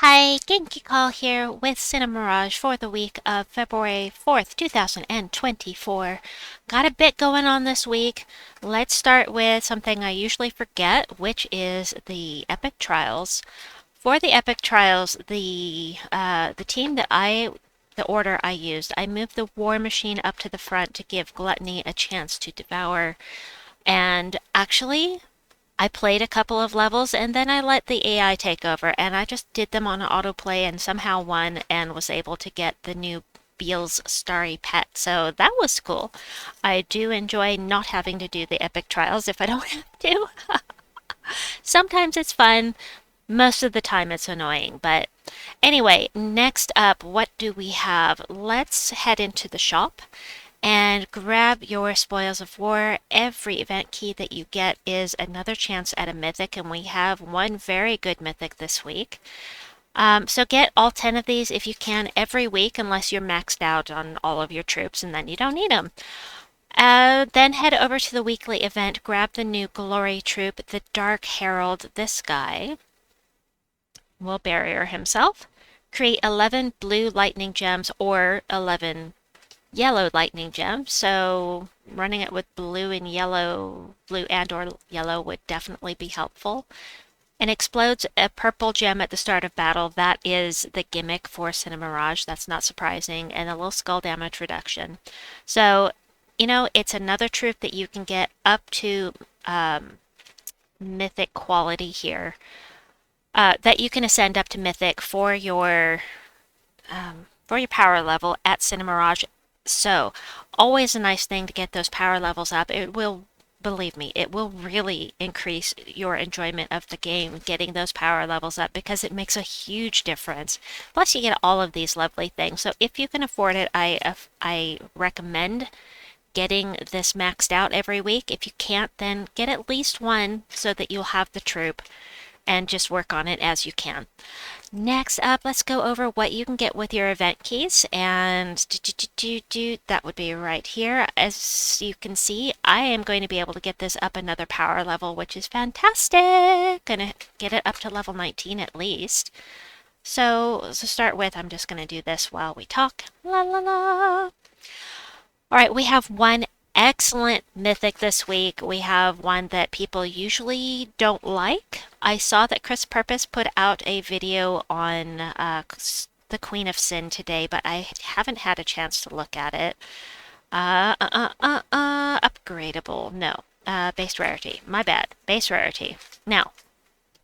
Hi, Genki Call here with Cine Mirage for the week of February 4th, 2024. Got a bit going on this week. Let's start with something I usually forget, which is the Epic Trials. For the Epic Trials, the team the order I used, I moved the War Machine up to the front to give Gluttony a chance to devour. And actually, I played a couple of levels and then I let the AI take over and I just did them on autoplay and somehow won and was able to get the new Beale's Starry Pet. So that was cool. I do enjoy not having to do the epic trials if I don't have to. Sometimes it's fun, most of the time it's annoying, but anyway, next up, what do we have? Let's head into the shop and grab your spoils of war. Every event key that you get is another chance at a mythic, and we have one very good mythic this week. So get all 10 of these if you can every week, unless you're maxed out on all of your troops, and then you don't need them. Then head over to the weekly event, grab the new Glory troop, the Dark Herald. This guy will barrier himself. Create 11 blue lightning gems or 11 yellow lightning gem, so running it with blue and yellow, blue and or yellow would definitely be helpful. And explodes a purple gem at the start of battle. That is the gimmick for Cine Mirage. That's not surprising. And a little skull damage reduction. So, it's another troop that you can get up to mythic quality here. That you can ascend up to mythic for your power level at Cine Mirage. So, always a nice thing to get those power levels up. It will, believe me, it will really increase your enjoyment of the game, getting those power levels up, because it makes a huge difference. Plus, you get all of these lovely things. So, if you can afford it, I recommend getting this maxed out every week. If you can't, then get at least one so that you'll have the troop and just work on it as you can. Next up, let's go over what you can get with your event keys, and that would be right here. As you can see, I am going to be able to get this up another power level, which is fantastic. Gonna get it up to level 19 at least. So to start with, I'm just gonna do this while we talk. La la la. All right, we have one excellent mythic this week. We have one that people usually don't like. I saw that Chris Purpose put out a video on the Queen of Sin today, but I haven't had a chance to look at it. Upgradable. No. Base rarity. My bad. Base rarity. Now,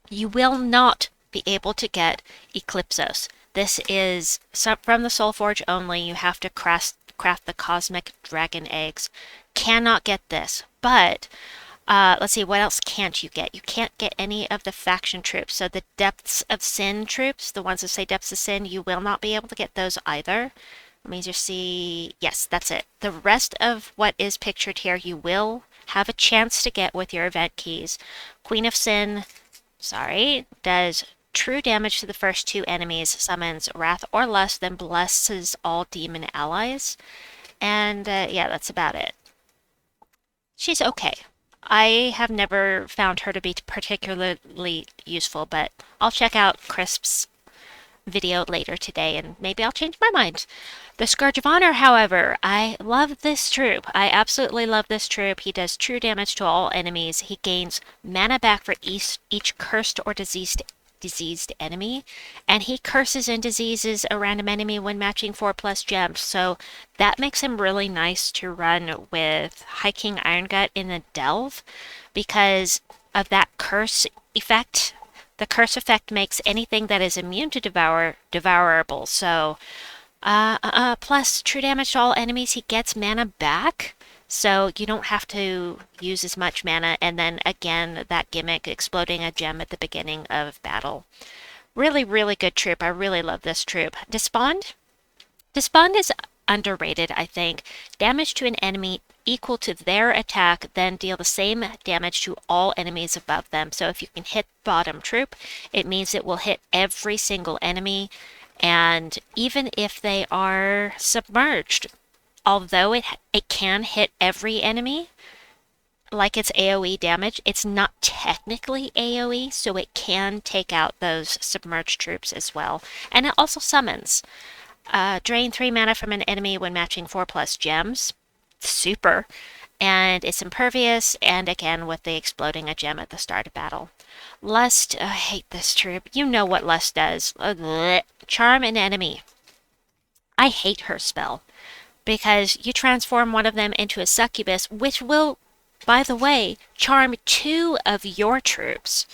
you will not be able to get Eclipsos. This is from the Soulforge only. You have to craft the Cosmic Dragon Eggs. Cannot get this, but let's see, what else can't you get? You can't get any of the faction troops. So the Depths of Sin troops, the ones that say Depths of Sin, you will not be able to get those either. Let me just see. Yes, that's it. The rest of what is pictured here, you will have a chance to get with your event keys. Queen of Sin, does true damage to the first two enemies, summons Wrath or Lust, then blesses all demon allies. And yeah, that's about it. She's okay. I have never found her to be particularly useful, but I'll check out Crisp's video later today and maybe I'll change my mind. The Scourge of Honor, however, I love this troop. I absolutely love this troop. He does true damage to all enemies. He gains mana back for each cursed or diseased enemy, and he curses and diseases a random enemy when matching 4+ gems, so that makes him really nice to run with High King Irongut in the Delve because of that curse effect. The curse effect makes anything that is immune to devourable, so plus true damage to all enemies, he gets mana back. So you don't have to use as much mana, and then again, that gimmick, exploding a gem at the beginning of battle. Really, really good troop. I really love this troop. Despond? Despond is underrated, I think. Damage to an enemy equal to their attack, then deal the same damage to all enemies above them. So if you can hit bottom troop, it means it will hit every single enemy, and even if they are submerged, although it can hit every enemy, like it's AoE damage. It's not technically AoE, so it can take out those submerged troops as well. And it also summons. Drain 3 mana from an enemy when matching 4+ gems. Super. And it's impervious, and again with the exploding a gem at the start of battle. Lust, I hate this troop. You know what Lust does. Charm an enemy. I hate her spell, because you transform one of them into a succubus, which will, by the way, charm 2 of your troops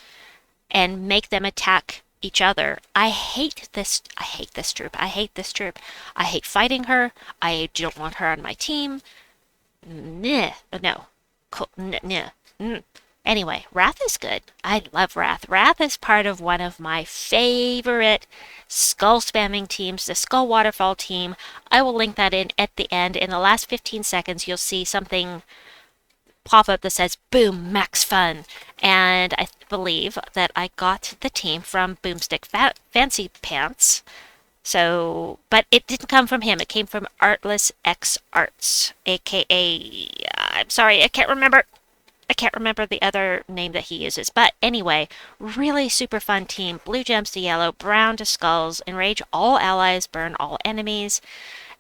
and make them attack each other. I hate this troop. I hate this troop. I hate fighting her. I don't want her on my team. Nah, no. Cool. Nah. Anyway, Wrath is good. I love Wrath. Wrath is part of one of my favorite skull spamming teams, the Skull Waterfall team. I will link that in at the end. In the last 15 seconds, you'll see something pop up that says Boom Max Fun. And I believe that I got the team from Boomstick Fancy Pants. So, but it didn't come from him. It came from Artless X Arts, aka, I'm sorry, I can't remember the other name that he uses. But anyway, really super fun team. Blue gems to yellow, brown to skulls, enrage all allies, burn all enemies,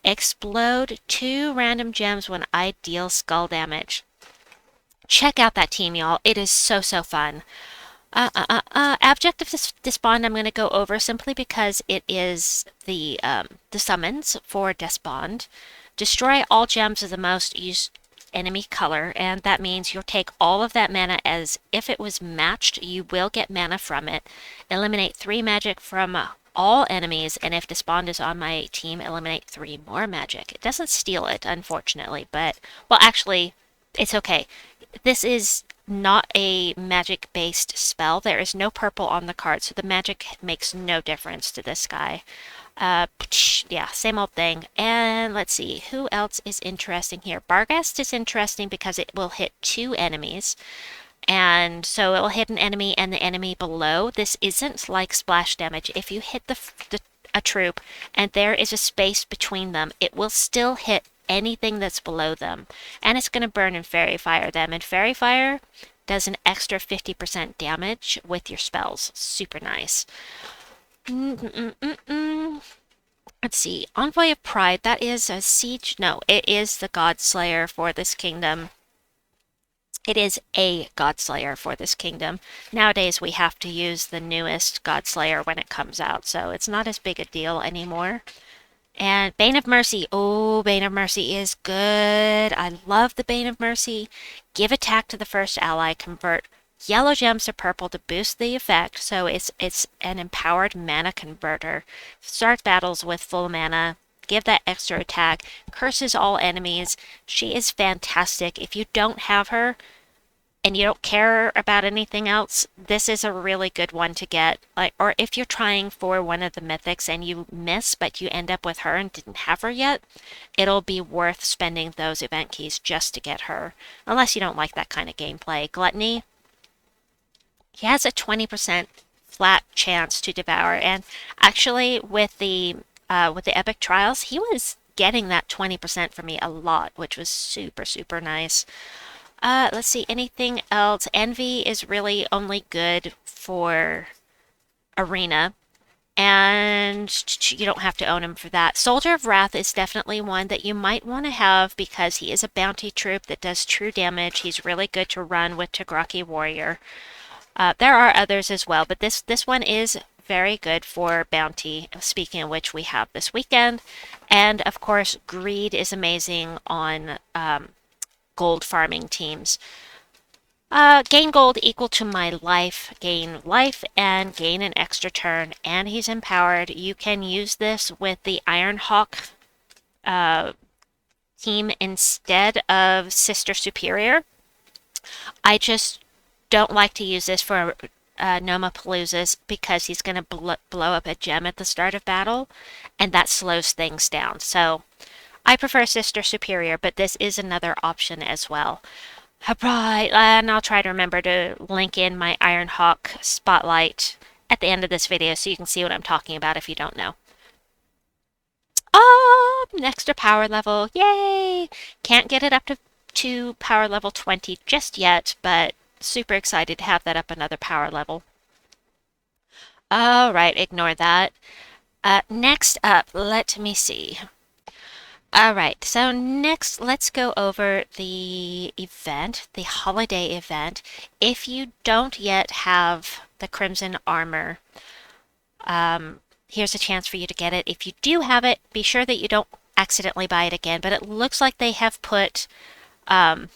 explode 2 random gems when I deal skull damage. Check out that team, y'all. It is so fun. Abject of Despond I'm going to go over simply because it is the summons for Despond. Destroy all gems of the most used enemy color, and that means you'll take all of that mana as if it was matched. You will get mana from it. Eliminate 3 magic from all enemies, and if Despond is on my team, eliminate 3 more magic. It doesn't steal it, unfortunately, but, well, actually, it's okay. This is not a magic-based spell. There is no purple on the card, so the magic makes no difference to this guy. Yeah, same old thing. And let's see, who else is interesting here? Barghest is interesting because it will hit 2 enemies. And so it will hit an enemy and the enemy below. This isn't like splash damage. If you hit a troop and there is a space between them, it will still hit anything that's below them. And it's going to burn and Fairy Fire them. And Fairy Fire does an extra 50% damage with your spells. Super nice. Let's see. Envoy of Pride. That is a siege. No, it is the Godslayer for this kingdom. It is a Godslayer for this kingdom. Nowadays, we have to use the newest Godslayer when it comes out, so it's not as big a deal anymore. And Bane of Mercy. Oh, Bane of Mercy is good. I love the Bane of Mercy. Give attack to the first ally. Convert yellow gems to purple to boost the effect. So it's an empowered mana converter. Start battles with full mana. Give that extra attack. Curses all enemies. She is fantastic. If you don't have her and you don't care about anything else, this is a really good one to get. Or if you're trying for one of the mythics and you miss, but you end up with her and didn't have her yet, it'll be worth spending those event keys just to get her. Unless you don't like that kind of gameplay. Gluttony. He has a 20% flat chance to devour, and actually with the epic trials, he was getting that 20% for me a lot, which was super nice. Let's see, anything else? Envy is really only good for Arena, and you don't have to own him for that. Soldier of Wrath is definitely one that you might want to have because he is a bounty troop that does true damage. He's really good to run with Tagraki Warrior. There are others as well, but this one is very good for bounty, speaking of which we have this weekend. And of course, Greed is amazing on gold farming teams. Gain gold equal to my life, gain life, and gain an extra turn, and he's empowered. You can use this with the Ironhawk team instead of Sister Superior. I just don't like to use this for Nomapaloozas because he's going to blow up a gem at the start of battle, and that slows things down. So I prefer Sister Superior, but this is another option as well. Right, and I'll try to remember to link in my Ironhawk spotlight at the end of this video so you can see what I'm talking about if you don't know. Oh, an extra power level. Yay! Can't get it up to to power level 20 just yet, but super excited to have that up another power level. All right, ignore that. Next up, let me see. All right, so next let's go over the event, the holiday event. If you don't yet have the Crimson Armor, here's a chance for you to get it. If you do have it, be sure that you don't accidentally buy it again, but it looks like they have put a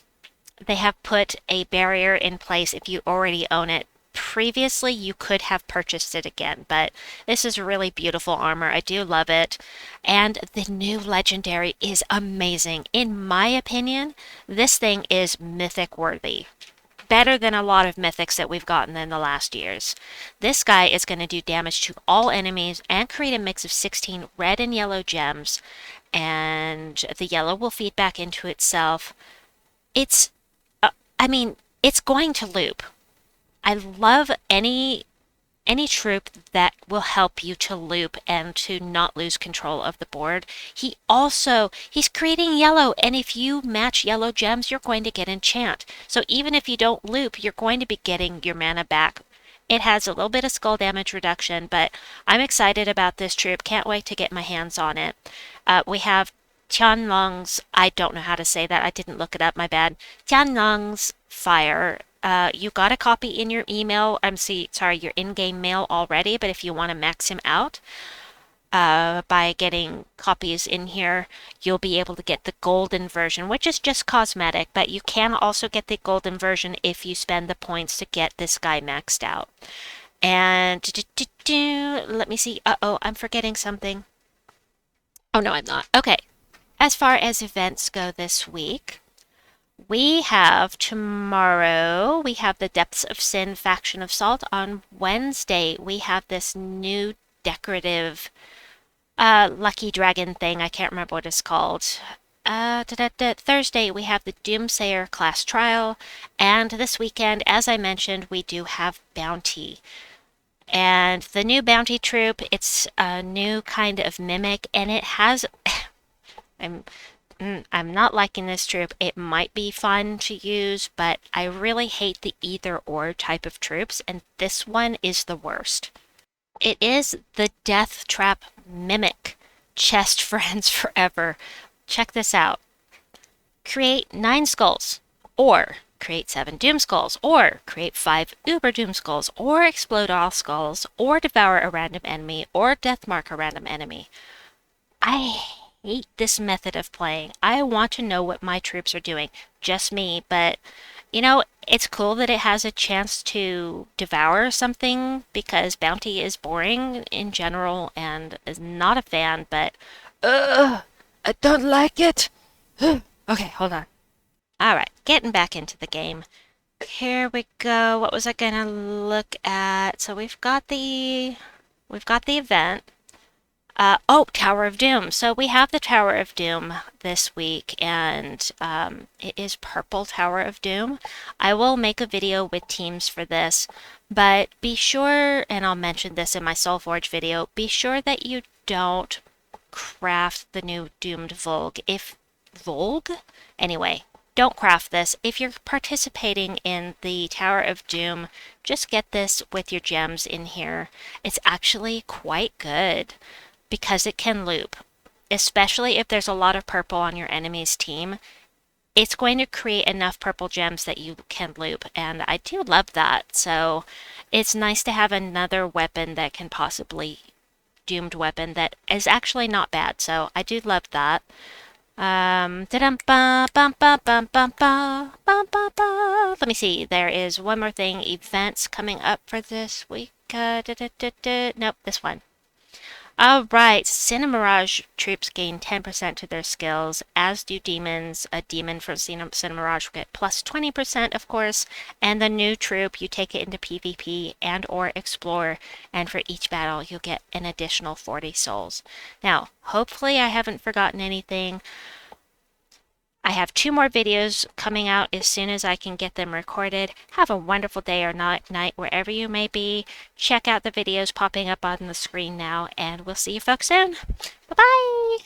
barrier in place if you already own it. Previously, you could have purchased it again, but this is really beautiful armor. I do love it. And the new legendary is amazing. In my opinion, this thing is mythic worthy. Better than a lot of mythics that we've gotten in the last years. This guy is going to do damage to all enemies and create a mix of 16 red and yellow gems, and the yellow will feed back into itself. It's going to loop. I love any troop that will help you to loop and to not lose control of the board. He's creating yellow, and if you match yellow gems, you're going to get enchant. So even if you don't loop, you're going to be getting your mana back. It has a little bit of skull damage reduction, but I'm excited about this troop. Can't wait to get my hands on it. We have Tianlong's, I don't know how to say that. I didn't look it up, my bad. Tianlong's Fire. You got a copy in your email, your in-game mail already, but if you want to max him out by getting copies in here, you'll be able to get the golden version, which is just cosmetic, but you can also get the golden version if you spend the points to get this guy maxed out. And let me see. Uh-oh, I'm forgetting something. Oh, no, I'm not. Okay. As far as events go this week, we have tomorrow, we have the Depths of Sin Faction Assault. On Wednesday, we have this new decorative lucky dragon thing. I can't remember what it's called. Thursday, we have the Doomsayer class trial. And this weekend, as I mentioned, we do have Bounty. And the new Bounty troop, it's a new kind of mimic, and it has... I'm not liking this troop. It might be fun to use, but I really hate the either-or type of troops, and this one is the worst. It is the Death Trap Mimic. Chest Friends Forever. Check this out. Create 9 skulls, or create 7 Doom Skulls, or create 5 Uber Doom Skulls, or explode all skulls, or devour a random enemy, or deathmark a random enemy. I hate this method of playing. I want to know what my troops are doing. Just me, but it's cool that it has a chance to devour something, because Bounty is boring in general and is not a fan, but I don't like it. Okay, hold on. Alright, getting back into the game. Here we go. What was I gonna look at? So we've got the event. Tower of Doom. So we have the Tower of Doom this week, and it is Purple Tower of Doom. I will make a video with teams for this, but be sure, and I'll mention this in my Soulforge video, be sure that you don't craft the new Doomed Volg? Anyway, don't craft this. If you're participating in the Tower of Doom, just get this with your gems in here. It's actually quite good, because it can loop, especially if there's a lot of purple on your enemy's team. It's going to create enough purple gems that you can loop, and I do love that. So it's nice to have another weapon that can possibly doomed weapon that is actually not bad. So I do love that. Let me see. There is one more thing. Events coming up for this week. Nope, this one. Alright, Cine Mirage troops gain 10% to their skills, as do demons. A demon from Cine Mirage will get plus 20%, of course, and the new troop, you take it into PvP and or explore, and for each battle you'll get an additional 40 souls. Now, hopefully I haven't forgotten anything. I have 2 more videos coming out as soon as I can get them recorded. Have a wonderful day or night wherever you may be. Check out the videos popping up on the screen now, and we'll see you folks soon. Bye-bye!